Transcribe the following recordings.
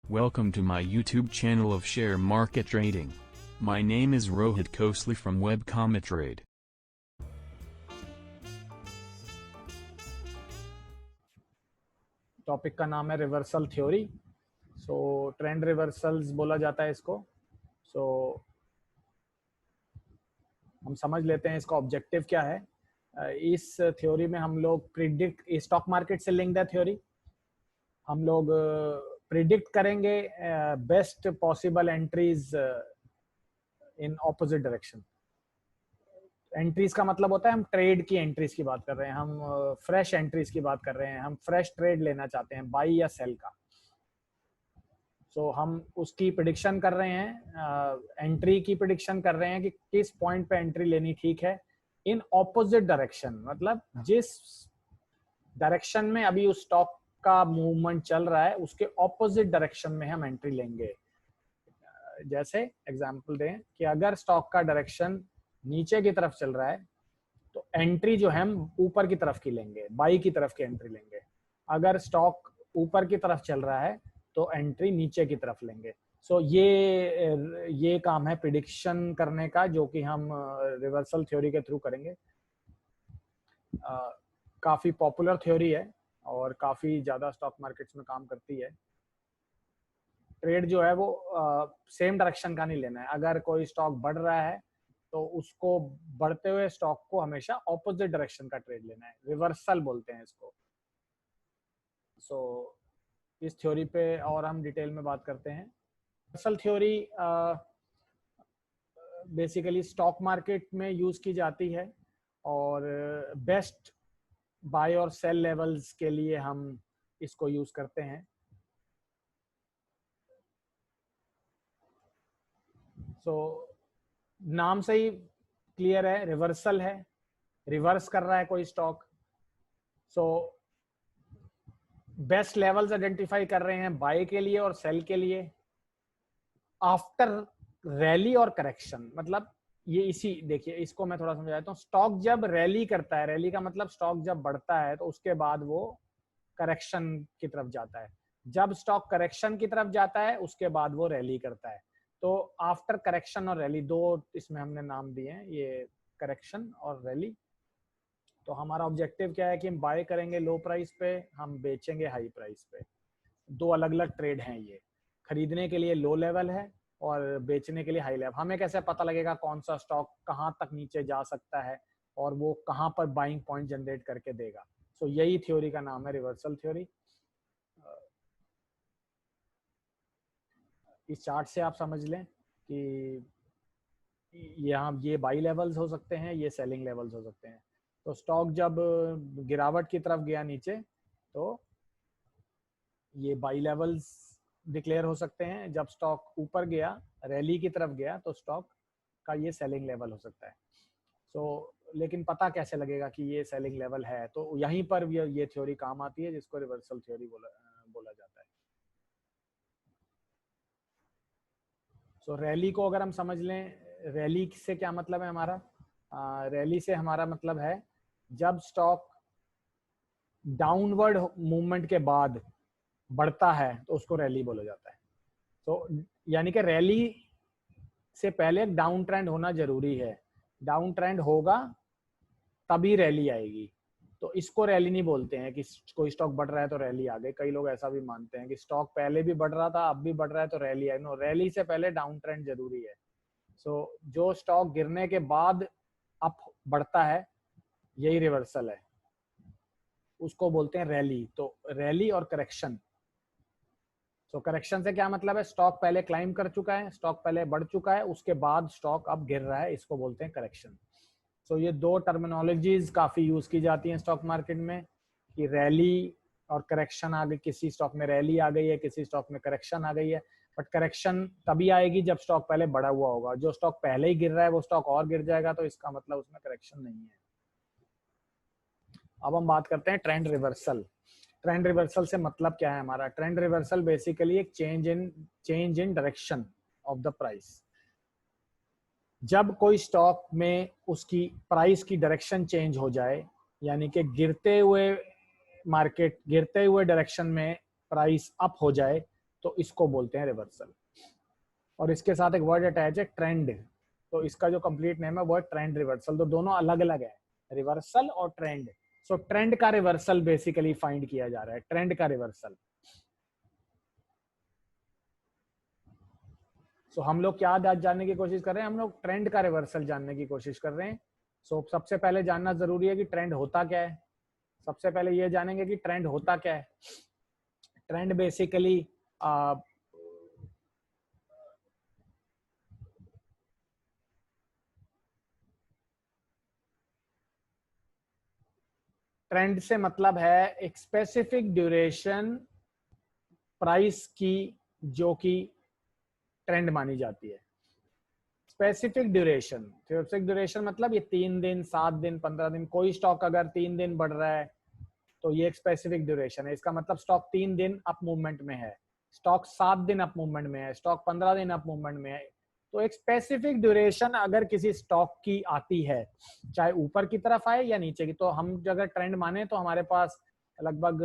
Welcome to my YouTube channel of share market trading. My name is Rohit Khosla from Webcometrade. Topic का नाम है reversal theory. सो trend reversals बोला जाता है इसको। सो हम समझ लेते हैं इसका ऑब्जेक्टिव क्या है। इस थ्योरी में हम लोग प्रिडिक्ट स्टॉक मार्केट से लिंक्ड है थ्योरी। हम लोग प्रिडिक्ट करेंगे best possible entries in opposite direction. Entries का मतलब होता है हम ट्रेड की एंट्रीज की बात कर रहे हैं, हम फ्रेश एंट्रीज की बात कर रहे हैं, हम फ्रेश ट्रेड लेना चाहते हैं बाई या सेल का। सो हम उसकी प्रिडिक्शन कर रहे हैं, एंट्री की प्रिडिक्शन कर रहे हैं कि किस पॉइंट पे एंट्री लेनी ठीक है इन ऑपोजिट डायरेक्शन। मतलब जिस डायरेक्शन में अभी उस स्टॉक का मूवमेंट चल रहा है उसके ऑपोजिट डायरेक्शन में हम एंट्री लेंगे। जैसे एग्जांपल दें कि अगर स्टॉक का डायरेक्शन नीचे की तरफ चल रहा है तो एंट्री जो है हम ऊपर की तरफ की लेंगे, बाई की तरफ की एंट्री लेंगे। अगर स्टॉक ऊपर की तरफ चल रहा है तो एंट्री नीचे की तरफ लेंगे। सो ये काम है प्रिडिक्शन करने का, जो कि हम रिवर्सल थ्योरी के थ्रू करेंगे। काफी पॉपुलर थ्योरी है और काफी ज्यादा स्टॉक मार्केट्स में काम करती है। ट्रेड जो है वो सेम डायरेक्शन का नहीं लेना है। अगर कोई स्टॉक बढ़ रहा है तो उसको बढ़ते हुए स्टॉक को हमेशा ऑपोजिट डायरेक्शन का ट्रेड लेना है। रिवर्सल बोलते हैं इसको। सो इस थ्योरी पे और हम डिटेल में बात करते हैं। Reversal theory basically stock market में यूज की जाती है और बेस्ट बाय और सेल लेवल्स के लिए हम इसको यूज करते हैं। सो नाम से ही क्लियर है, रिवर्सल है, रिवर्स कर रहा है कोई stock. So best levels identify कर रहे हैं बाय के लिए और सेल के लिए आफ्टर रैली और करेक्शन। मतलब ये इसी देखिए, इसको मैं थोड़ा समझाता हूँ। स्टॉक जब रैली करता है, रैली का मतलब स्टॉक जब बढ़ता है तो उसके बाद वो करेक्शन की तरफ जाता है। जब स्टॉक करेक्शन की तरफ जाता है उसके बाद वो रैली करता है। तो आफ्टर करेक्शन और रैली, दो इसमें हमने नाम दिए हैं, ये करेक्शन और रैली। तो हमारा ऑब्जेक्टिव क्या है कि हम बाय करेंगे लो प्राइस पे, हम बेचेंगे हाई प्राइस पे। दो अलग अलग ट्रेड हैं ये। खरीदने के लिए लो लेवल है और बेचने के लिए हाई लेवल। हमें कैसे पता लगेगा कौन सा स्टॉक कहाँ तक नीचे जा सकता है और वो कहाँ पर बाइंग पॉइंट जनरेट करके देगा। सो यही थ्योरी का नाम है रिवर्सल थ्योरी। इस चार्ट से आप समझ लें कि यहाँ ये बाई लेवल्स हो सकते हैं, ये सेलिंग लेवल्स हो सकते हैं। तो स्टॉक जब गिरावट की तरफ गया नीचे तो ये बाई लेवल्स डिक्लेयर हो सकते हैं। जब स्टॉक ऊपर गया, रैली की तरफ गया, तो स्टॉक का ये सेलिंग लेवल हो सकता है। लेकिन पता कैसे लगेगा कि ये सेलिंग लेवल है? तो यहीं पर ये थ्योरी काम आती है जिसको रिवर्सल थ्योरी बोला जाता है। रैली को अगर हम समझ लें, रैली से क्या मतलब है हमारा? रैली से हमारा मतलब है जब स्टॉक डाउनवर्ड मूवमेंट के बाद बढ़ता है तो उसको रैली बोला जाता है। तो यानी कि रैली से पहले एक डाउन ट्रेंड होना जरूरी है। डाउन ट्रेंड होगा तभी रैली आएगी। तो इसको रैली नहीं बोलते हैं कि कोई स्टॉक बढ़ रहा है तो रैली आ गई। कई लोग ऐसा भी मानते हैं कि स्टॉक पहले भी बढ़ रहा था, अब भी बढ़ रहा है तो रैली आई। नो, रैली से पहले डाउन ट्रेंड जरूरी है। जो स्टॉक गिरने के बाद अप बढ़ता है, यही रिवर्सल है, उसको बोलते हैं रैली। तो रैली और करेक्शन। करेक्शन से क्या मतलब है? स्टॉक पहले क्लाइम कर चुका है, स्टॉक पहले बढ़ चुका है, उसके बाद स्टॉक अब गिर रहा है, इसको बोलते हैं करेक्शन। ये दो टर्मिनोलॉजीज काफी यूज की जाती हैं स्टॉक मार्केट में कि रैली और करेक्शन आ गई। किसी स्टॉक में रैली आ गई है, किसी स्टॉक में करेक्शन आ गई है। बट करेक्शन तभी आएगी जब स्टॉक पहले बढ़ा हुआ होगा। जो स्टॉक पहले ही गिर रहा है वो स्टॉक और गिर जाएगा, तो इसका मतलब उसमें करेक्शन नहीं है। अब हम बात करते हैं ट्रेंड रिवर्सल। ट्रेंड रिवर्सल से मतलब क्या है हमारा? ट्रेंड रिवर्सल बेसिकली एक change in direction of the price. जब कोई स्टॉक में उसकी प्राइस की डायरेक्शन चेंज हो जाए, यानी कि गिरते हुए डायरेक्शन में प्राइस अप हो जाए, तो इसको बोलते हैं रिवर्सल। और इसके साथ एक वर्ड अटैच है ट्रेंड, तो इसका जो कंप्लीट नेम है वो है ट्रेंड रिवर्सल। तो दोनों अलग अलग है, रिवर्सल और ट्रेंड। सो ट्रेंड का रिवर्सल बेसिकली फाइंड किया जा रहा है, ट्रेंड का रिवर्सल। सो हम लोग क्या जानने की कोशिश कर रहे हैं, हम लोग ट्रेंड का रिवर्सल जानने की कोशिश कर रहे हैं। सो सबसे पहले जानना जरूरी है कि ट्रेंड होता क्या है। सबसे पहले ये जानेंगे कि ट्रेंड होता क्या है। ट्रेंड बेसिकली ट्रेंड से मतलब है एक स्पेसिफिक ड्यूरेशन प्राइस की जो कि ट्रेंड मानी जाती है। स्पेसिफिक ड्यूरेशन मतलब ये 3 दिन, 7 दिन, 15 दिन। कोई स्टॉक अगर 3 दिन बढ़ रहा है तो ये एक स्पेसिफिक ड्यूरेशन है। इसका मतलब स्टॉक 3 दिन अप मूवमेंट में है, स्टॉक 7 दिन अप मूवमेंट में है, स्टॉक 15 दिन अप मूवमेंट में है। तो एक स्पेसिफिक ड्यूरेशन अगर किसी स्टॉक की आती है, चाहे ऊपर की तरफ आए या नीचे की, तो हम अगर ट्रेंड माने तो हमारे पास लगभग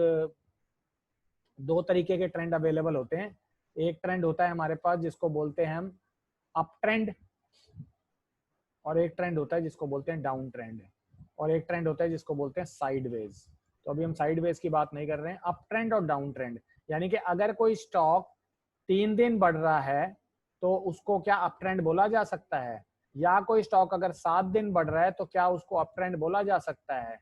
2 तरीके के ट्रेंड अवेलेबल होते हैं। एक ट्रेंड होता है हमारे पास जिसको बोलते हैं हम अप ट्रेंड, और एक ट्रेंड होता है जिसको बोलते हैं डाउन ट्रेंड, और एक ट्रेंड होता है जिसको बोलते हैं साइडवेज। तो अभी हम साइडवेज की बात नहीं कर रहे हैं, अप ट्रेंड और डाउन ट्रेंड। यानी कि अगर कोई स्टॉक 3 दिन बढ़ रहा है तो उसको क्या अप ट्रेंड बोला जा सकता है, या कोई स्टॉक अगर 7 दिन बढ़ रहा है तो क्या उसको अप ट्रेंड बोला जा सकता है।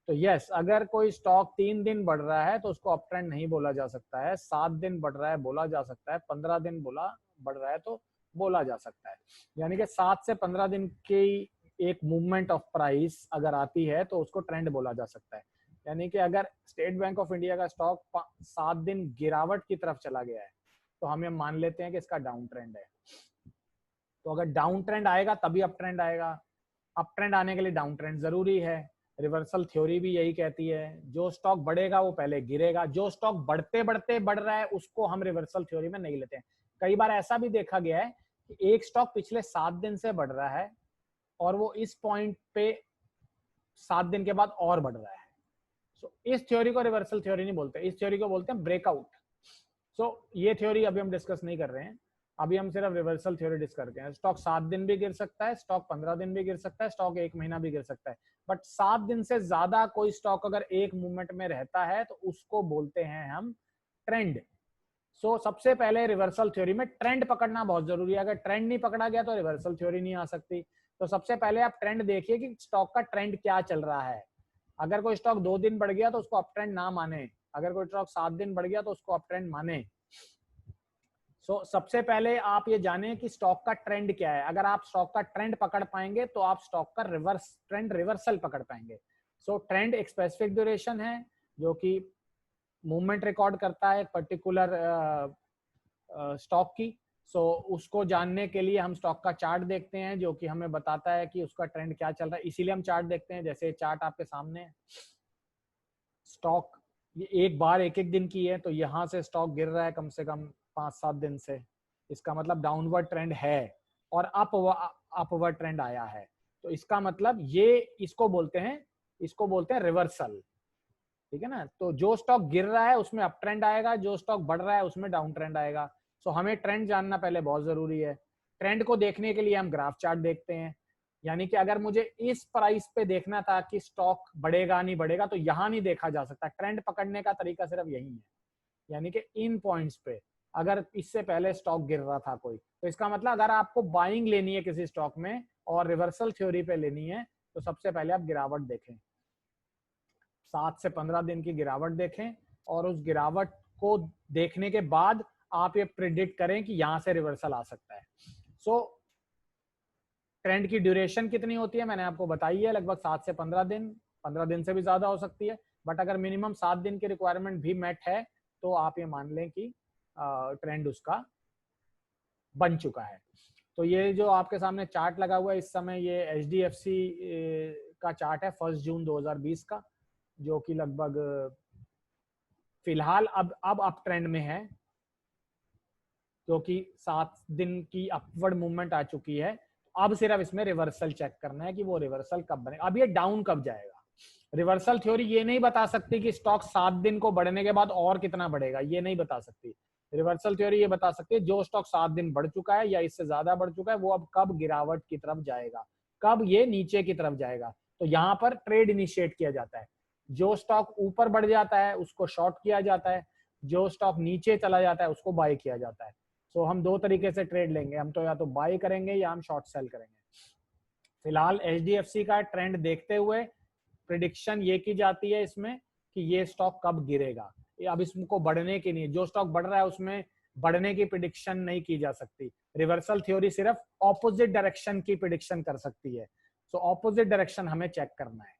तो यस, अगर कोई स्टॉक 3 दिन बढ़ रहा है तो उसको अप ट्रेंड नहीं बोला जा सकता है, 7 दिन बढ़ रहा है बोला जा सकता है, 15 दिन बढ़ रहा है तो बोला जा सकता है। यानी कि 7 से 15 दिन की एक मूवमेंट ऑफ प्राइस अगर आती है तो उसको ट्रेंड बोला जा सकता है। यानी कि अगर स्टेट बैंक ऑफ इंडिया का स्टॉक 7 दिन गिरावट की तरफ चला गया है तो हम ये मान लेते हैं कि इसका डाउन ट्रेंड है। तो अगर डाउन ट्रेंड आएगा तभी अप ट्रेंड आएगा। अप ट्रेंड आने के लिए डाउन ट्रेंड जरूरी है। रिवर्सल थ्योरी भी यही कहती है, जो स्टॉक बढ़ेगा वो पहले गिरेगा। जो स्टॉक बढ़ते बढ़ते बढ़ रहा है उसको हम रिवर्सल थ्योरी में नहीं लेते हैं। कई बार ऐसा भी देखा गया है कि एक स्टॉक पिछले 7 दिन से बढ़ रहा है और वो इस पॉइंट पे 7 दिन के बाद और बढ़ रहा है। सो इस थ्योरी को रिवर्सल थ्योरी नहीं बोलते, इस थ्योरी को बोलते हैं ब्रेकआउट। सो ये थ्योरी अभी हम डिस्कस नहीं कर रहे हैं, अभी हम सिर्फ रिवर्सल थ्योरी डिस्कस करते हैं। स्टॉक 7 दिन भी गिर सकता है, स्टॉक 15 दिन भी गिर सकता है, स्टॉक 1 महीना भी गिर सकता है, बट 7 दिन से ज्यादा कोई स्टॉक अगर एक मूवमेंट में रहता है तो उसको बोलते हैं हम ट्रेंड। सो सबसे पहले रिवर्सल थ्योरी में ट्रेंड पकड़ना बहुत जरूरी है। अगर ट्रेंड नहीं पकड़ा गया तो रिवर्सल थ्योरी नहीं आ सकती। तो सबसे पहले आप ट्रेंड देखिए कि स्टॉक का ट्रेंड क्या चल रहा है। अगर कोई स्टॉक 2 दिन बढ़ गया तो उसको अप ट्रेंड ना माने, अगर कोई स्टॉक 7 दिन बढ़ गया तो उसको अप ट्रेंड माने। सो सबसे पहले आप ये जानें कि स्टॉक का ट्रेंड क्या है। अगर आप स्टॉक का ट्रेंड पकड़ पाएंगे तो आप स्टॉक का ट्रेंड रिवर्सल पकड़ पाएंगे। सो ट्रेंड एक स्पेसिफिक ड्यूरेशन है जो कि मूवमेंट रिकॉर्ड करता है एक पर्टिकुलर स्टॉक की। सो उसको जानने के लिए हम स्टॉक का चार्ट देखते हैं जो कि हमें बताता है कि उसका ट्रेंड क्या चल रहा है। इसीलिए हम चार्ट देखते हैं, जैसे चार्ट आपके सामने है। स्टॉक ये एक बार एक एक दिन की है, तो यहाँ से स्टॉक गिर रहा है कम से कम 5-7 दिन से, इसका मतलब डाउनवर्ड ट्रेंड है और अपवर्ड ट्रेंड आया है। तो इसका मतलब ये इसको बोलते हैं रिवर्सल। ठीक है ना। तो जो स्टॉक गिर रहा है उसमें अप ट्रेंड आएगा, जो स्टॉक बढ़ रहा है उसमें डाउन ट्रेंड आएगा। सो हमें ट्रेंड जानना पहले बहुत जरूरी है। ट्रेंड को देखने के लिए हम ग्राफ चार्ट देखते हैं। यानी कि अगर मुझे इस प्राइस पे देखना था कि स्टॉक बढ़ेगा नहीं बढ़ेगा तो यहाँ नहीं देखा जा सकता। ट्रेंड पकड़ने का तरीका सिर्फ यही है, यानी कि इन पॉइंट्स पे अगर इससे पहले स्टॉक गिर रहा था कोई, तो इसका मतलब अगर आपको बाइंग लेनी है किसी स्टॉक में और रिवर्सल थ्योरी पे लेनी है तो सबसे पहले आप गिरावट देखें, 7 से 15 दिन की गिरावट देखें, और उस गिरावट को देखने के बाद आप ये प्रिडिक्ट करें कि यहां से रिवर्सल आ सकता है। सो ट्रेंड की ड्यूरेशन कितनी होती है मैंने आपको बताई है, लगभग 7 से 15 दिन, 15 दिन से भी ज्यादा हो सकती है, बट अगर मिनिमम 7 दिन की रिक्वायरमेंट भी मेट है तो आप ये मान लें कि ट्रेंड उसका बन चुका है। तो ये जो आपके सामने चार्ट लगा हुआ है इस समय, ये HDFC का चार्ट है 1 जून 2020 का, जो कि लगभग फिलहाल अब अप ट्रेंड में है, क्योंकि 7 दिन की अपवर्ड मूवमेंट आ चुकी है। अब सिर्फ इसमें रिवर्सल चेक करना है कि वो रिवर्सल कब बनेगा, अब ये डाउन कब जाएगा। रिवर्सल थ्योरी ये नहीं बता सकती कि स्टॉक 7 दिन को बढ़ने के बाद और कितना बढ़ेगा, ये नहीं बता सकती। रिवर्सल थ्योरी ये बता सकती है जो स्टॉक 7 दिन बढ़ चुका है या इससे ज्यादा बढ़ चुका है वो अब कब गिरावट की तरफ जाएगा, कब ये नीचे की तरफ जाएगा। तो यहाँ पर ट्रेड इनिशिएट किया जाता है। जो स्टॉक ऊपर बढ़ जाता है उसको शॉर्ट किया जाता है, जो स्टॉक नीचे चला जाता है उसको बाय किया जाता है। सो हम दो तरीके से ट्रेड लेंगे, हम तो या तो बाय करेंगे या हम शॉर्ट सेल करेंगे। फिलहाल एचडीएफसी का ट्रेंड देखते हुए प्रिडिक्शन ये की जाती है इसमें कि ये स्टॉक कब गिरेगा। अब इसको बढ़ने की नहीं, जो स्टॉक बढ़ रहा है उसमें बढ़ने की प्रिडिक्शन नहीं की जा सकती। रिवर्सल थ्योरी सिर्फ ऑपोजिट डायरेक्शन की प्रिडिक्शन कर सकती है। सो ऑपोजिट डायरेक्शन हमें चेक करना है।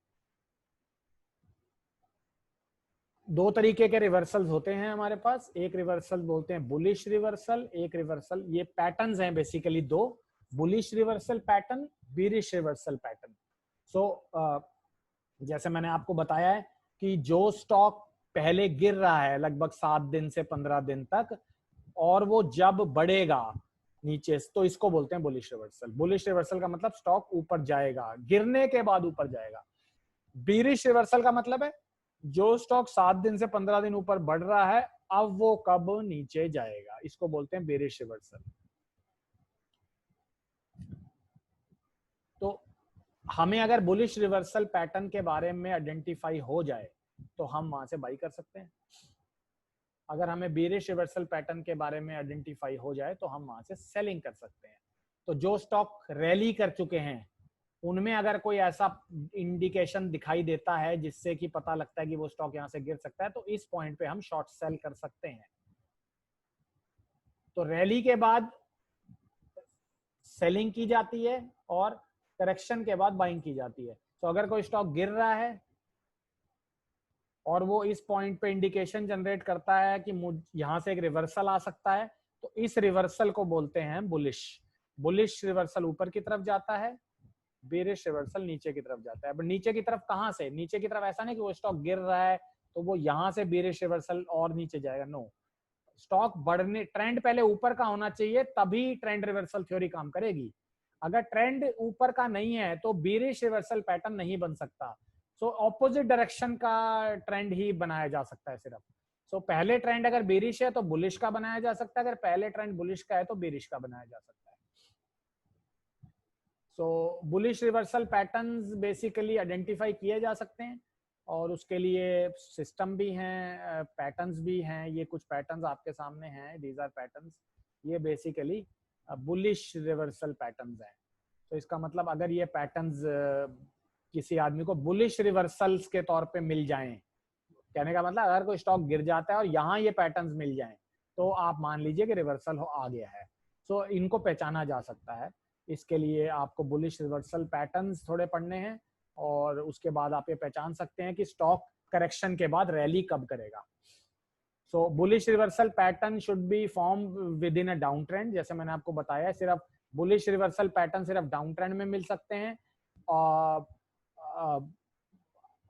दो तरीके के रिवर्सल्स होते हैं हमारे पास, एक रिवर्सल बोलते हैं बुलिश रिवर्सल, एक रिवर्सल, ये पैटर्न्स हैं बेसिकली दो, bullish reversal pattern, bearish reversal pattern. So जैसे मैंने आपको बताया है कि जो स्टॉक पहले गिर रहा है लगभग 7 दिन से 15 दिन तक और वो जब बढ़ेगा नीचे तो इसको बोलते हैं बुलिश रिवर्सल। बुलिश रिवर्सल का मतलब स्टॉक ऊपर जाएगा, गिरने के बाद ऊपर जाएगा। बीरिश रिवर्सल का मतलब है जो स्टॉक 7 दिन से 15 दिन ऊपर बढ़ रहा है अब वो कब नीचे जाएगा, इसको बोलते हैं बेरिश रिवर्सल। तो हमें अगर बुलिश रिवर्सल पैटर्न के बारे में आइडेंटिफाई हो जाए तो हम वहां से बाई कर सकते हैं। अगर हमें बेरिश रिवर्सल पैटर्न के बारे में आइडेंटिफाई हो जाए तो हम वहां से सेलिंग कर सकते हैं। तो जो स्टॉक रैली कर चुके हैं उनमें अगर कोई ऐसा इंडिकेशन दिखाई देता है जिससे कि पता लगता है कि वो स्टॉक यहां से गिर सकता है तो इस पॉइंट पे हम शॉर्ट सेल कर सकते हैं। तो रैली के बाद सेलिंग की जाती है और करेक्शन के बाद बाइंग की जाती है। तो अगर कोई स्टॉक गिर रहा है और वो इस पॉइंट पे इंडिकेशन जनरेट करता है कि यहां से एक रिवर्सल आ सकता है तो इस रिवर्सल को बोलते हैं बुलिश। बुलिश रिवर्सल ऊपर की तरफ जाता है, बेरिश रिवर्सल नीचे की तरफ जाता है। बट नीचे की तरफ कहां से, नीचे की तरफ ऐसा नहीं कि वो स्टॉक गिर रहा है तो वो यहां से बेरिश रिवर्सल और नीचे जाएगा, नो। स्टॉक बढ़ने, ट्रेंड पहले ऊपर का होना चाहिए तभी ट्रेंड रिवर्सल थ्योरी काम करेगी। अगर ट्रेंड ऊपर का नहीं है तो बेरिश रिवर्सल पैटर्न नहीं बन सकता। सो ऑपोजिट डायरेक्शन का ट्रेंड ही बनाया जा सकता है सिर्फ। सो पहले ट्रेंड अगर बेरिश है तो बुलिश का बनाया जा सकता है, अगर पहले ट्रेंड बुलिश का है तो बेरिश का बनाया जा सकता है। So bullish reversal patterns basically identify किए जा सकते हैं और उसके लिए सिस्टम भी हैं, पैटर्न्स भी हैं। ये कुछ पैटर्न्स आपके सामने हैं, दीज आर पैटर्न्स। ये बेसिकली बुलिश रिवर्सल पैटर्न्स हैं। तो इसका मतलब अगर ये पैटर्न्स किसी आदमी को बुलिश रिवर्सल्स के तौर पे मिल जाएं, कहने का मतलब अगर कोई स्टॉक गिर जाता है और यहाँ ये पैटर्न्स मिल जाएं तो आप मान लीजिए कि रिवर्सल आ गया है। सो इनको पहचाना जा सकता है। इसके लिए आपको बुलिश रिवर्सल पैटर्न्स थोड़े पढ़ने हैं और उसके बाद आप ये पहचान सकते हैं कि स्टॉक करेक्शन के बाद रैली कब करेगा। So bullish reversal pattern should be form within a down trend. जैसे मैंने आपको बताया सिर्फ बुलिश रिवर्सल पैटर्न सिर्फ डाउन ट्रेंड में मिल सकते हैं और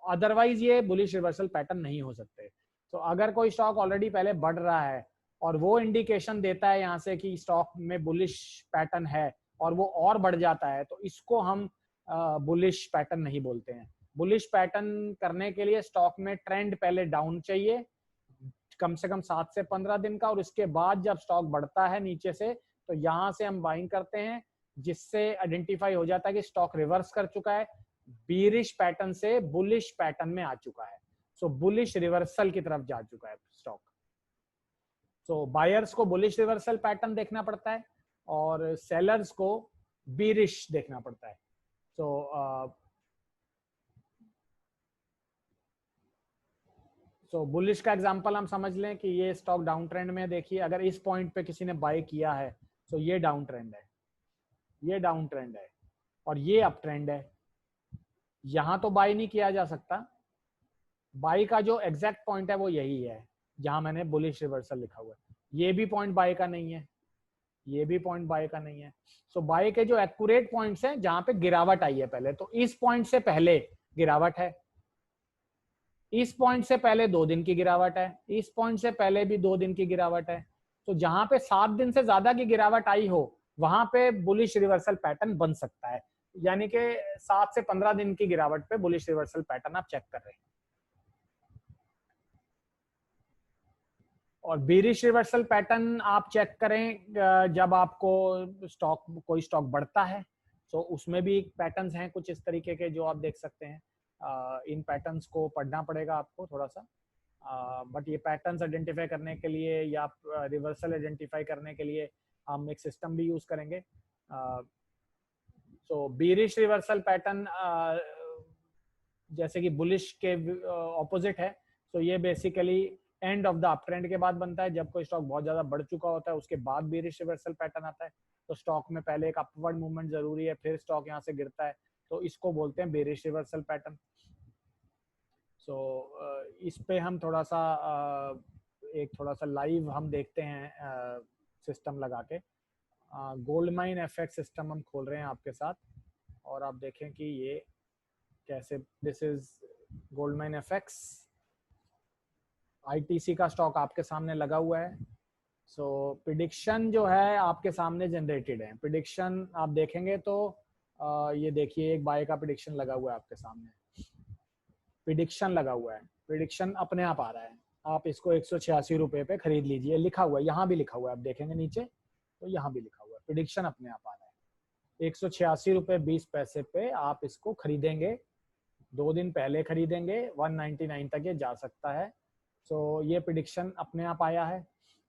अदरवाइज ये बुलिश रिवर्सल पैटर्न नहीं हो सकते। तो अगर कोई स्टॉक ऑलरेडी पहले बढ़ रहा है और वो इंडिकेशन देता है यहाँ से कि स्टॉक में बुलिश पैटर्न है और वो और बढ़ जाता है तो इसको हम बुलिश पैटर्न नहीं बोलते हैं। बुलिश पैटर्न करने के लिए स्टॉक में ट्रेंड पहले डाउन चाहिए कम से कम 7 से 15 दिन का, और उसके बाद जब स्टॉक बढ़ता है नीचे से तो यहाँ से हम बाइंग करते हैं जिससे आइडेंटिफाई हो जाता है कि स्टॉक रिवर्स कर चुका है, बीरिश पैटर्न से बुलिश पैटर्न में आ चुका है। सो बुलिश रिवर्सल की तरफ जा चुका है स्टॉक। सो बायर्स को बुलिश रिवर्सल पैटर्न देखना पड़ता है और सेलर्स को बीरिश देखना पड़ता है। सो बुलिश का एग्जांपल हम समझ लें कि ये स्टॉक डाउन ट्रेंड में, देखिए अगर इस पॉइंट पे किसी ने बाय किया है तो ये डाउन ट्रेंड है, ये डाउन ट्रेंड है और ये अप ट्रेंड है। यहां तो बाय नहीं किया जा सकता, बाय का जो एग्जैक्ट पॉइंट है वो यही है जहां मैंने बुलिश रिवर्सल लिखा हुआ है। ये भी पॉइंट बाय का नहीं है, ये भी पॉइंट बाय का नहीं है। सो बाय के जो एक्यूरेट पॉइंट्स हैं जहां पे गिरावट आई है पहले, तो इस पॉइंट से पहले गिरावट है, इस पॉइंट से पहले 2 दिन की गिरावट है, इस पॉइंट से पहले भी 2 दिन की गिरावट है। तो जहां पे 7 दिन से ज्यादा की गिरावट आई हो वहां पे बुलिश रिवर्सल पैटर्न बन सकता है। यानी कि 7 से 15 दिन की गिरावट पे बुलिश रिवर्सल पैटर्न आप चेक कर रहे हैं। और बेरिश रिवर्सल पैटर्न आप चेक करें जब आपको कोई स्टॉक बढ़ता है, तो उसमें भी पैटर्न्स हैं कुछ इस तरीके के जो आप देख सकते हैं। इन पैटर्न्स को पढ़ना पड़ेगा आपको थोड़ा सा, बट ये पैटर्न्स आइडेंटिफाई करने के लिए या रिवर्सल आइडेंटिफाई करने के लिए हम एक सिस्टम भी यूज करेंगे। सो बेरिश रिवर्सल पैटर्न जैसे कि बुलिश के ऑपोजिट है, तो ये basically end of the up trend के बाद बनता है। जब कोई स्टॉक बहुत ज्यादा बढ़ चुका होता है उसके बाद बेरिश रिवर्सल पैटर्न आता है, तो स्टॉक में पहले एक अपवर्ड मूवमेंट जरूरी है, फिर स्टॉक यहाँ से गिरता है, तो इसको बोलते हैं बेरिश रिवर्सल पैटर्न। सो इस पे हम थोड़ा सा लाइव हम देखते हैं सिस्टम लगा के। गोल्डमाइन एफएक्स सिस्टम हम खोल रहे हैं आपके साथ, और आप देखें कि ये कैसे, this is Goldmine FX. ITC का स्टॉक आपके सामने लगा हुआ है। सो प्रिडिक्शन जो है आपके सामने जनरेटेड है। प्रिडिक्शन आप देखेंगे तो ये देखिए एक बाय का प्रिडिक्शन लगा हुआ है आपके सामने, प्रिडिक्शन लगा हुआ है, प्रिडिक्शन अपने आप आ रहा है। आप इसको 186 रुपए पे खरीद लीजिए, लिखा हुआ है, यहाँ भी लिखा हुआ है, आप देखेंगे नीचे तो यहाँ भी लिखा हुआ है, प्रिडिक्शन अपने आप आ रहा है। 186 रुपए 20 पैसे पे आप इसको खरीदेंगे, 2 दिन पहले खरीदेंगे, 199 तक ये जा सकता है। सो ये प्रिडिक्शन अपने आप आया है।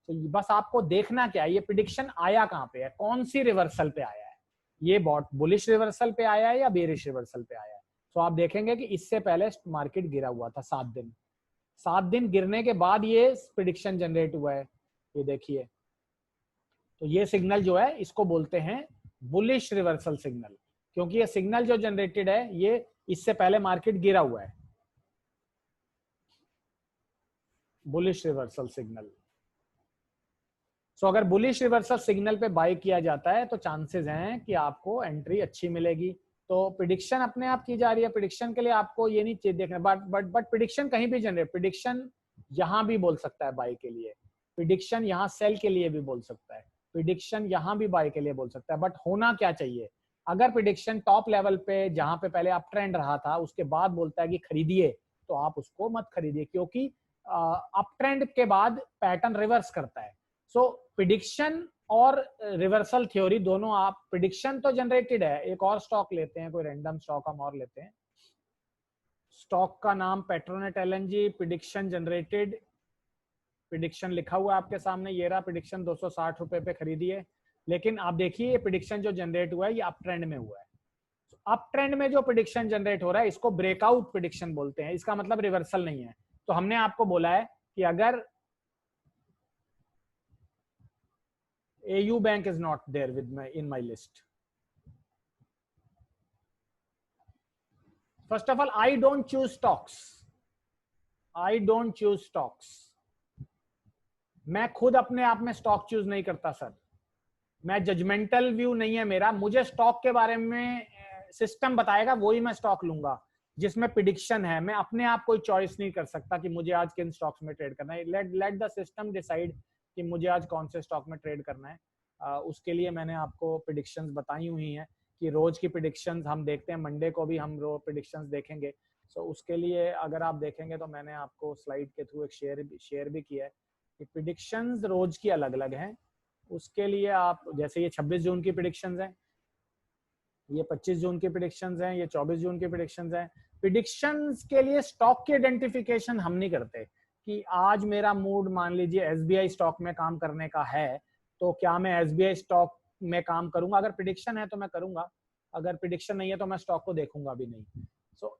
तो बस आपको देखना क्या है, ये प्रिडिक्शन आया कहाँ पे है, कौन सी रिवर्सल पे आया है, ये बुलिश रिवर्सल पे आया है या बेरिश रिवर्सल पे आया है। तो आप देखेंगे कि इससे पहले मार्केट गिरा हुआ था 7 दिन गिरने के बाद ये प्रिडिक्शन जनरेट हुआ है, ये देखिए। तो ये सिग्नल जो है इसको बोलते हैं बुलिश रिवर्सल सिग्नल, क्योंकि ये सिग्नल जो जनरेटेड है ये इससे पहले मार्केट गिरा हुआ है, बुलिश रिवर्सल सिग्नल। सो अगर बुलिश रिवर्सल सिग्नल पे बाय किया जाता है तो चांसेस हैं कि आपको एंट्री अच्छी मिलेगी। तो प्रिडिक्शन अपने आप की जा रही है, प्रिडिक्शन के लिए आपको ये नहीं देखना, बट प्रिडिक्शन कहीं भी जनरेट, प्रिडिक्शन यहाँ भी बोल सकता है बाय के लिए, प्रिडिक्शन यहाँ सेल के लिए भी बोल सकता है, प्रिडिक्शन यहाँ भी बाय के लिए बोल सकता है। बट होना क्या चाहिए, अगर प्रिडिक्शन टॉप लेवल पे जहां पे पहले अप ट्रेंड रहा था उसके बाद बोलता है कि खरीदिए, तो आप उसको मत खरीदिए, क्योंकि अप ट्रेंड के बाद पैटर्न रिवर्स करता है। सो प्रिडिक्शन और रिवर्सल थ्योरी दोनों, आप प्रिडिक्शन तो जनरेटेड है। एक और स्टॉक लेते हैं, कोई रैंडम स्टॉक हम और लेते हैं, स्टॉक का नाम Petronet LNG, prediction generated, prediction लिखा हुआ है आपके सामने, ये रहा प्रिडिक्शन 260 रुपए पे खरीदिए। लेकिन आप देखिए ये प्रिडिक्शन जो जनरेट हुआ है ये अप ट्रेंड में हुआ है। अप ट्रेंड में जो प्रिडिक्शन जनरेट हो रहा है इसको ब्रेकआउट प्रिडिक्शन बोलते हैं, इसका मतलब रिवर्सल नहीं है। तो हमने आपको बोला है कि अगर AU Bank is not there in my list. First of all, I don't choose stocks. I don't choose stocks. मैं खुद अपने आप में स्टॉक चूज नहीं करता सर, मैं जजमेंटल व्यू नहीं है मेरा, मुझे स्टॉक के बारे में सिस्टम बताएगा वही मैं स्टॉक लूंगा जिसमें प्रिडिक्शन है। मैं अपने आप कोई चॉइस नहीं कर सकता कि मुझे आज किन स्टॉक्स में ट्रेड करना है। लेट द सिस्टम डिसाइड कि मुझे आज कौन से स्टॉक में ट्रेड करना है। उसके लिए मैंने आपको प्रिडिक्शंस बताई हुई हैं कि रोज की प्रिडिक्शंस हम देखते हैं, मंडे को भी हम रोज प्रिडिक्शंस देखेंगे। सो उसके लिए अगर आप देखेंगे तो मैंने आपको स्लाइड के थ्रू एक शेयर भी किया है कि प्रिडिक्शंस रोज की अलग अलग हैं। उसके लिए आप, जैसे ये 26 जून की प्रिडिक्शंस हैं, ये 25 जून की प्रिडिक्शंस हैं, ये 24 जून की प्रिडिक्शंस हैं। प्रिडिक्शंस के लिए स्टॉक की आइडेंटिफिकेशन हम नहीं करते कि आज मेरा मूड मान लीजिए एसबीआई स्टॉक में काम करने का है, तो क्या मैं एसबीआई स्टॉक में काम करूंगा? अगर प्रिडिक्शन है तो मैं करूंगा, अगर प्रिडिक्शन नहीं है तो मैं स्टॉक को देखूंगा भी नहीं। सो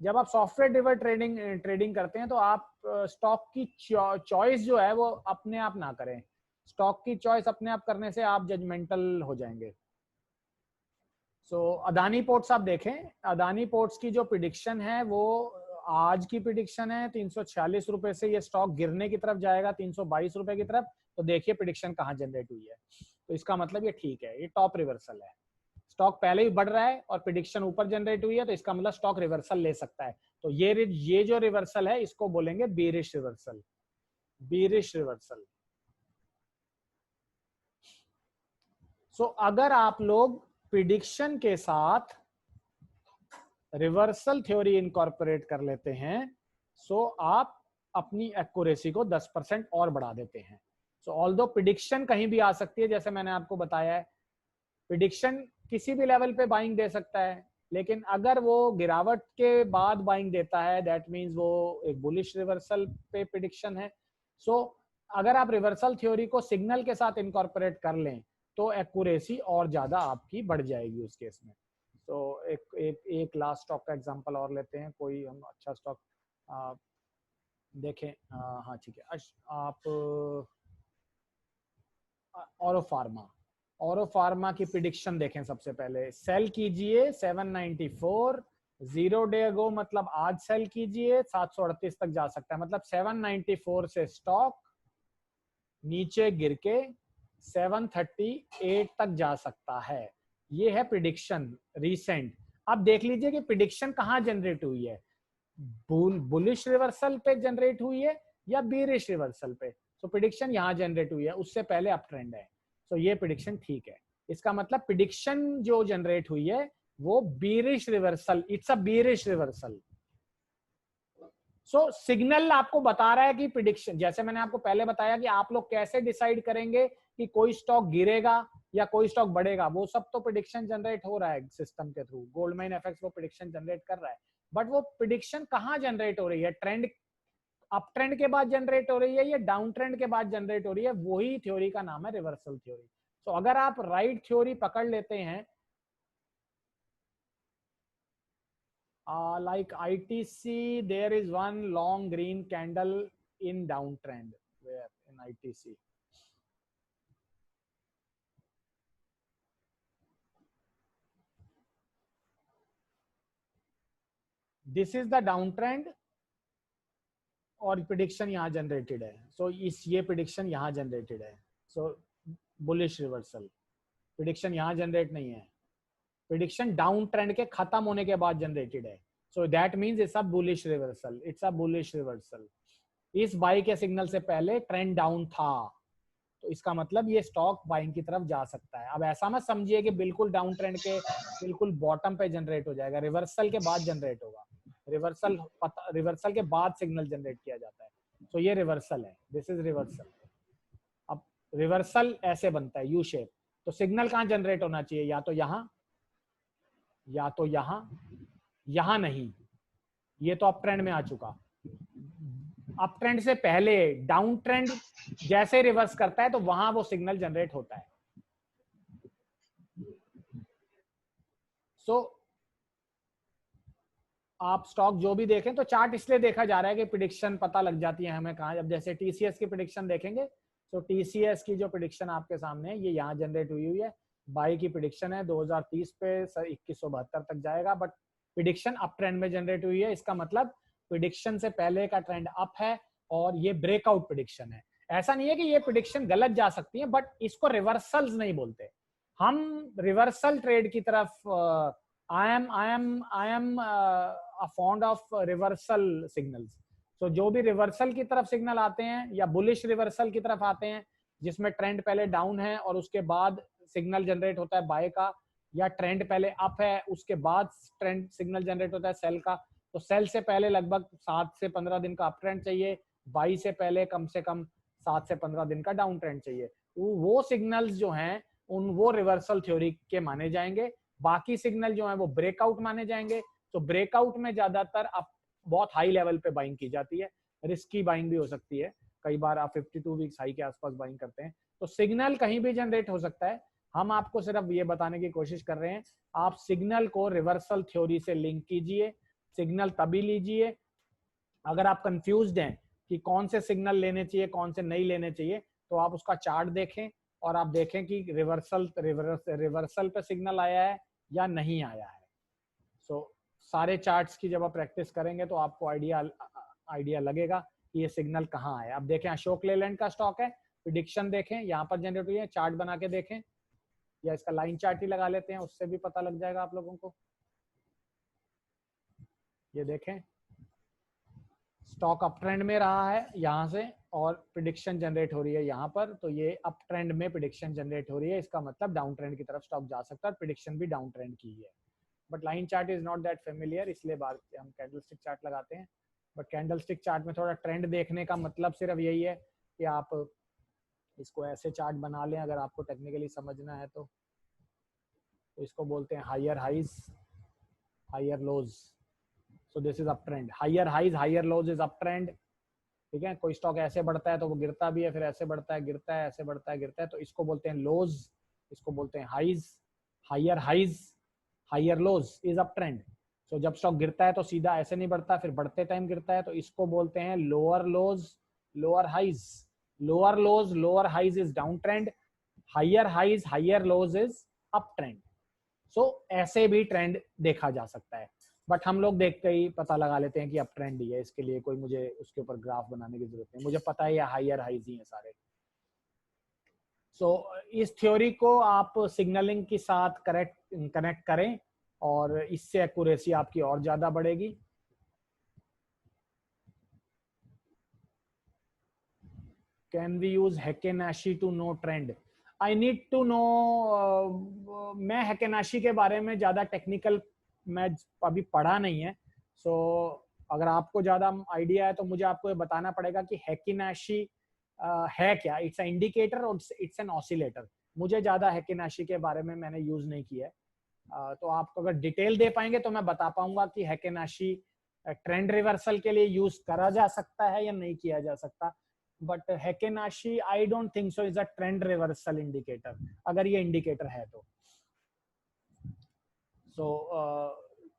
जब आप सॉफ्टवेयर ड्रिवन ट्रेडिंग करते हैं तो आप स्टॉक की चॉइस जो है वो अपने आप ना करें। स्टॉक की चॉइस अपने आप करने से आप जजमेंटल हो जाएंगे। सो अदानी पोर्ट्स आप देखें, अदानी पोर्ट्स की जो प्रिडिक्शन है वो आज की प्रिडिक्शन है 346 रुपए से ये स्टॉक गिरने की तरफ जाएगा 322 रुपए की तरफ। तो देखिए प्रिडिक्शन कहाँ जनरेट हुई है, तो इसका मतलब ये ठीक है, ये टॉप रिवर्सल है। स्टॉक पहले ही बढ़ रहा है और प्रिडिक्शन ऊपर जनरेट हुई है, तो इसका मतलब स्टॉक रिवर्सल ले सकता है। तो ये जो रिवर्सल है इसको बोलेंगे बेरिश रिवर्सल, बेरिश रिवर्सल। सो अगर आप लोग प्रिडिक्शन के साथ रिवर्सल थ्योरी इनकॉर्पोरेट कर लेते हैं, सो आप अपनी एक्यूरेसी को 10% और बढ़ा देते हैं। सो ऑल्दो प्रिडिक्शन कहीं भी आ सकती है, जैसे मैंने आपको बताया है, प्रिडिक्शन किसी भी लेवल पे बाइंग दे सकता है, लेकिन अगर वो गिरावट के बाद बाइंग देता है दैट मींस वो एक बुलिश रिवर्सल पे प्रिडिक्शन है। सो अगर आप रिवर्सल थ्योरी को सिग्नल के साथ इनकॉर्पोरेट कर लें तो एक्यूरेसी और ज्यादा आपकी बढ़ जाएगी उस केस में। तो एक लास्ट स्टॉक का एग्जांपल और लेते हैं, कोई हम अच्छा स्टॉक देखें। हाँ ठीक है, आप औरो फार्मा की प्रिडिक्शन देखें। सबसे पहले सेल कीजिए 794, 0 डे अगो मतलब आज सेल कीजिए, 738 तक जा सकता है, मतलब 794 से स्टॉक नीचे गिर के 738 तक जा सकता है। ये है प्रिडिक्शन रीसेंट। अब देख लीजिए कि प्रिडिक्शन कहाँ जनरेट हुई है, बुलिश रिवर्सल पे जनरेट हुई है या बीरिश रिवर्सल पे। तो प्रिडिक्शन यहाँ जनरेट हुई है, उससे पहले अप ट्रेंड है, तो ये प्रिडिक्शन ठीक है। इसका मतलब प्रिडिक्शन जो जनरेट हुई है वो bearish reversal, it's a bearish reversal. So signal आपको बता रहा है कि प्रिडिक्शन, जैसे मैंने आपको पहले बताया कि आप लोग कैसे डिसाइड करेंगे कि कोई स्टॉक गिरेगा या कोई स्टॉक बढ़ेगा, वो सब तो प्रिडिक्शन जनरेट हो रहा है सिस्टम के थ्रू। गोल्डमैन एफएक्स वो प्रिडिक्शन जनरेट कर रहा है, बट वो प्रिडिक्शन कहाँ जनरेट हो रही है, ट्रेंड अप ट्रेंड के बाद जनरेट हो रही है या डाउन ट्रेंड के बाद जनरेट हो रही है, वही थ्योरी का नाम है रिवर्सल थ्योरी। तो अगर आप राइट थ्योरी पकड़ लेते हैं, like ITC, there is one long green candle in downtrend. Where in ITC? This is the downtrend और प्रिडिक्शन यहाँ जनरेटेड है। सो इस ये प्रिडिक्शन यहाँ जनरेटेड है, सो बुलिश रिवर्सल। प्रिडिक्शन यहाँ जनरेट नहीं है, प्रिडिक्शन डाउन ट्रेंड के खत्म होने के बाद जनरेटेड है। So that means it's a bullish reversal, it's a bullish reversal. इस बाई के सिग्नल से पहले ट्रेंड डाउन था, तो इसका मतलब ये स्टॉक बाइंग की तरफ जा सकता है। अब ऐसा मत समझिए कि बिल्कुल डाउन ट्रेंड के बिल्कुल बॉटम पे जनरेट हो जाएगा, रिवर्सल के बाद जनरेट होगा। रिवर्सल के बाद सिग्नल जनरेट किया जाता है, तो ये रिवर्सल है, दिस इज रिवर्सल। अब रिवर्सल ऐसे बनता है यू शेप, तो सिग्नल कहाँ जनरेट होना चाहिए, या तो यहाँ या तो यहाँ, यहाँ नहीं, ये तो अप ट्रेंड में आ चुका। अप ट्रेंड से पहले डाउन ट्रेंड जैसे रिवर्स करता है तो वहां वो सिग्नल जनरेट होता है। सो आप स्टॉक जो भी देखें तो चार्ट इसलिए देखा जा रहा है कि प्रिडिक्शन पता लग जाती है हमें कहाँ। जब जैसे टीसीएस की प्रिडिक्शन देखेंगे तो टीसीएस की जो प्रिडिक्शन आपके सामने है ये यहाँ जनरेट हुई है, बाई की प्रिडिक्शन है 2030 पे 2172 तक जाएगा, बट प्रिडिक्शन अप ट्रेंड में जनरेट हुई है। इसका मतलब प्रिडिक्शन से पहले का ट्रेंड अप है और ये ब्रेकआउट प्रिडिक्शन है। ऐसा नहीं है कि ये प्रिडिक्शन गलत जा सकती है, बट इसको रिवर्सल्स नहीं बोलते हम। रिवर्सल ट्रेड की तरफ I am fond of reversal signals. So जो भी रिवर्सल की तरफ सिग्नल आते हैं या बुलिश रिवर्सल की तरफ आते हैं जिसमें ट्रेंड पहले डाउन है और उसके बाद सिग्नल जनरेट होता है बाय का, या ट्रेंड पहले अप है उसके बाद ट्रेंड सिग्नल जनरेट होता है सेल का, तो सेल से पहले लगभग 7 से 15 दिन का अप ट्रेंड चाहिए, बाई से पहले कम से कम 7 से 15 दिन का डाउन ट्रेंड चाहिए। वो सिग्नल्स जो हैं वो रिवर्सल थ्योरी के माने जाएंगे। बाकी सिग्नल जो है वो ब्रेकआउट माने जाएंगे। तो ब्रेकआउट में ज्यादातर आप बहुत हाई लेवल पे बाइंग की जाती है, रिस्की बाइंग भी हो सकती है, कई बार आप 52 वीक्स हाई के आसपास बाइंग करते हैं। तो सिग्नल कहीं भी जनरेट हो सकता है, हम आपको सिर्फ ये बताने की कोशिश कर रहे हैं आप सिग्नल को रिवर्सल थ्योरी से लिंक कीजिए। सिग्नल तभी लीजिए अगर आप कंफ्यूज्ड हैं कि कौन से सिग्नल लेने चाहिए कौन से नहीं लेने चाहिए, तो आप उसका चार्ट देखें और आप देखें कि रिवर्सल पे सिग्नल आया है या नहीं आया है। सो सारे चार्ट्स की जब आप प्रैक्टिस करेंगे तो आपको आइडिया लगेगा कि ये सिग्नल कहाँ है। अब देखें अशोक लेलैंड का स्टॉक है, प्रिडिक्शन देखें यहाँ पर जनरेट हुई है, चार्ट बना के देखें या इसका लाइन चार्ट ही लगा लेते हैं, उससे भी पता लग जाएगा आप लोगों को। ये देखें स्टॉक अप ट्रेंड में रहा है यहाँ से और प्रिडिक्शन जनरेट हो रही है यहाँ पर, तो ये अप ट्रेंड में प्रिडिक्शन जनरेट हो रही है, इसका मतलब डाउन ट्रेंड की तरफ स्टॉक जा सकता है, प्रिडिक्शन भी डाउन ट्रेंड की है। But line chart is not that familiar, इसलिए बार हम कैंडलस्टिक चार्ट लगाते हैं। बट कैंडलस्टिक चार्ट में थोड़ा ट्रेंड देखने का मतलब सिर्फ यही है कि आप इसको ऐसे चार्ट बना लें, अगर आपको टेक्निकली समझना है तो इसको बोलते हैं higher highs higher lows. So this is up trend, higher highs higher lows is up trend. ठीक है, कोई स्टॉक ऐसे बढ़ता है तो वो गिरता भी है, फिर ऐसे बढ़ता है गिरता है, ऐसे बढ़ता है गिरता है, तो इसको बोलते हैं लोज, इसको बोलते हैं highs. Highs higher lows is up trend. So जब स्टॉक गिरता है तो सीधा ऐसे नहीं बढ़ता, फिर बढ़ते टाइम गिरता है, तो इसको बोलते हैं lower lows lower highs. Lower lows lower highs is down trend, higher highs higher lows is up trend. So ऐसे भी ट्रेंड देखा जा सकता है, बट हम लोग देख के ही पता लगा लेते हैं कि अब ट्रेंड ही है, इसके लिए कोई मुझे उसके ऊपर ग्राफ बनाने की जरूरत नहीं, मुझे पता है ये हायर हाइज ही है सारे। सो इस थ्योरी को आप सिग्नलिंग के साथ कनेक्ट करें और इससे एक्यूरेसी आपकी और ज्यादा बढ़ेगी। Can we use Heikin Ashi to know trend? I need to know, मैं हेकेनाशी के बारे में ज्यादा टेक्निकल मैं अभी पढ़ा नहीं है, सो अगर आपको ज्यादा आइडिया है तो मुझे आपको ये बताना पड़ेगा कि हेकेनाशी है क्या। इट्स अ इंडिकेटर और इट्स एन ऑसिलेटर। मुझे ज्यादा हेकेनाशी के बारे में मैंने यूज नहीं किया है, तो आप अगर डिटेल दे पाएंगे तो मैं बता पाऊंगा कि हेकेनाशी ट्रेंड रिवर्सल के लिए यूज करा जा सकता है या नहीं किया जा सकता। But Heikin Ashi I don't think so is a trend reversal indicator, अगर ये इंडिकेटर है तो। सो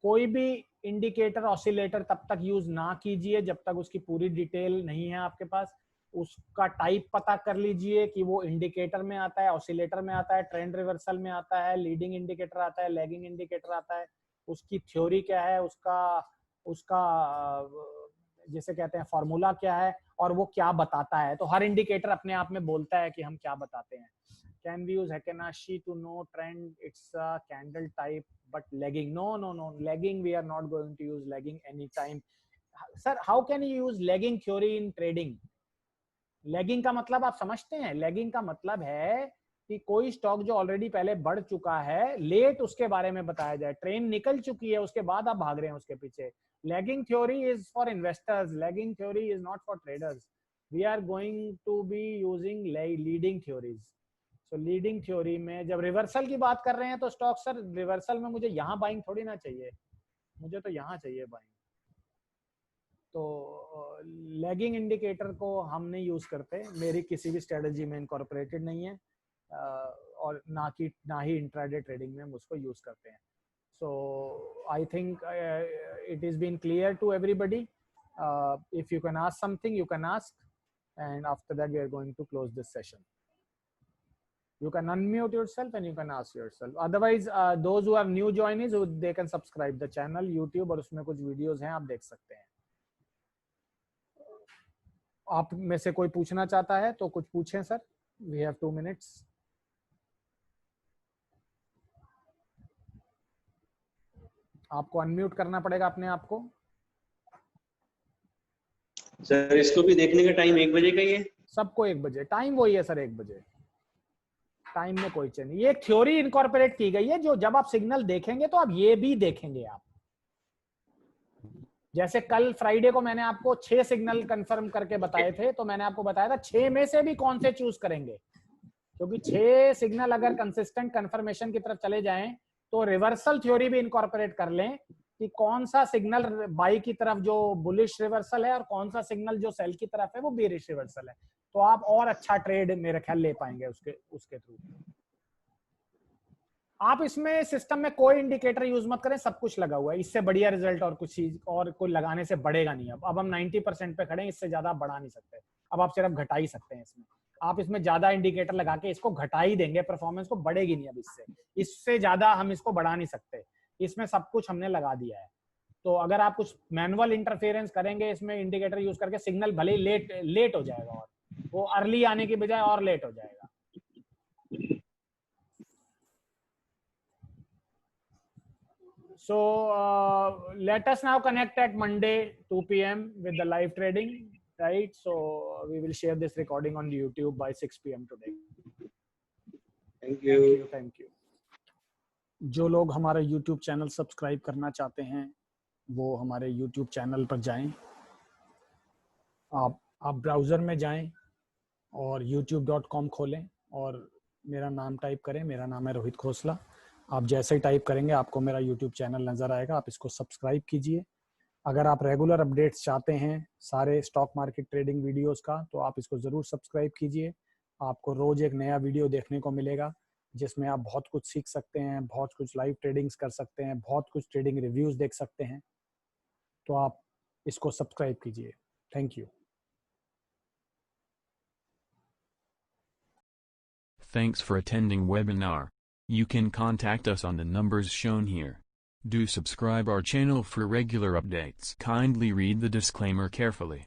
कोई भी इंडिकेटर ऑसिलेटर तब तक यूज ना कीजिए जब तक उसकी पूरी डिटेल नहीं है आपके पास। उसका टाइप पता कर लीजिए कि वो इंडिकेटर में आता है, ऑसिलेटर में आता है, ट्रेंड रिवर्सल में आता है, लीडिंग इंडिकेटर आता है, लैगिंग इंडिकेटर आता है, उसकी थ्योरी क्या है, उसका उसका जिसे कहते हैं फॉर्मूला क्या है, और वो क्या बताता है। तो हर इंडिकेटर अपने आप में बोलता है कि हम क्या बताते हैं। Can we use Hekenashi to know trend? It's a candle type, but lagging. No. Lagging, we are not going to use lagging anytime. Sir, how can you use lagging theory in trading? Lagging का मतलब आप समझते हैं? Lagging का मतलब है कि कोई स्टॉक जो ऑलरेडी पहले बढ़ चुका है, लेट उसके बारे में बताया जाए। ट्रेन निकल चुकी है, उसके बाद आप भाग रहे हैं उसके पीछे। Lagging theory is for investors. Lagging theory is not for traders. We are going to be using leading theories. तो लीडिंग थ्योरी में जब रिवर्सल की बात कर रहे हैं तो स्टॉक सर रिवर्सल में मुझे यहाँ बाइंग थोड़ी ना चाहिए, मुझे तो यहाँ चाहिए बाइंग। तो लैगिंग इंडिकेटर को हम नहीं यूज करते, मेरी किसी भी स्ट्रेटजी में इनकॉर्पोरेटेड नहीं है, और ना ही इंट्राडे ट्रेडिंग में हम उसको यूज करते हैं। So I think it is been clear to everybody. If you can ask something you can ask, and after that we are going to close this session. You can unmute yourself and you can ask yourself. Otherwise, those who are new joinees, they can subscribe the channel YouTube, और उसमें कुछ videos हैं आप देख सकते हैं। आप में से कोई पूछना चाहता है तो कुछ पूछें सर। We have 2 minutes. आपको अनम्यूट करना पड़ेगा अपने आप को। सर इसको भी देखने का टाइम 1 बजे का ही है? सबको 1 बजे टाइम वही है सर, 1 बजे टाइम में कोई चेंज नहीं। ये एक थ्योरी इनकॉर्पोरेट की गई है जो जब आप सिग्नल देखेंगे तो आप ये भी देखेंगे। आप जैसे कल फ्राइडे को मैंने आपको 6 सिग्नल कंफर्म करके बताए थे, तो मैंने आपको बताया था 6 में से भी कौन से चूज करेंगे, क्योंकि 6 सिग्नल अगर कंसिस्टेंट कंफर्मेशन की तरफ चले जाएं तो रिवर्सल थ्योरी भी इनकॉर्पोरेट कर लें कि कौन सा सिग्नल बाई की तरफ जो बुलिश रिवर्सल है और कौन सा सिग्नल जो सेल की तरफ है वो बेरिश रिवर्सल है, तो आप और अच्छा ट्रेड मेरे ख्याल ले पाएंगे उसके थ्रू। आप इसमें सिस्टम में कोई इंडिकेटर यूज मत करें, सब कुछ लगा हुआ है। इससे बढ़िया रिजल्ट और कुछ चीज और कोई लगाने से बढ़ेगा नहीं। अब हम 90% पे खड़े हैं, इससे ज्यादा बढ़ा नहीं सकते। अब आप सिर्फ घटा ही सकते हैं इसमें। आप इसमें ज्यादा इंडिकेटर लगा के इसको घटा ही देंगे, परफॉर्मेंस को बढ़ेगी नहीं। अब इससे ज्यादा हम इसको बढ़ा नहीं सकते, इसमें सब कुछ हमने लगा दिया है। तो अगर आप कुछ मैनुअल इंटरफेरेंस करेंगे इसमें इंडिकेटर यूज करके, सिग्नल भले ही लेट हो जाएगा, और वो अर्ली आने की बजाय और लेट हो जाएगा। So let us now connect at Monday 2 p.m. with the live trading, right? So we will share this recording on YouTube by 6 p.m. today. Thank you. Thank you. जो लोग हमारा YouTube चैनल सब्सक्राइब करना चाहते हैं वो हमारे YouTube channel पर जाएं आप ब्राउज़र में जाएं और youtube.com खोलें और मेरा नाम टाइप करें। मेरा नाम है रोहित खोसला। आप जैसे ही टाइप करेंगे आपको मेरा यूट्यूब चैनल नज़र आएगा, आप इसको सब्सक्राइब कीजिए। अगर आप रेगुलर अपडेट्स चाहते हैं सारे स्टॉक मार्केट ट्रेडिंग वीडियोस का, तो आप इसको ज़रूर सब्सक्राइब कीजिए। आपको रोज़ एक नया वीडियो देखने को मिलेगा जिसमें आप बहुत कुछ सीख सकते हैं, बहुत कुछ लाइव ट्रेडिंग्स कर सकते हैं, बहुत कुछ ट्रेडिंग रिव्यूज़ देख सकते हैं। तो आप इसको सब्सक्राइब कीजिए। Thank you. Thanks for attending webinar. You can contact us on the numbers shown here. Do subscribe our channel for regular updates. Kindly read the disclaimer carefully.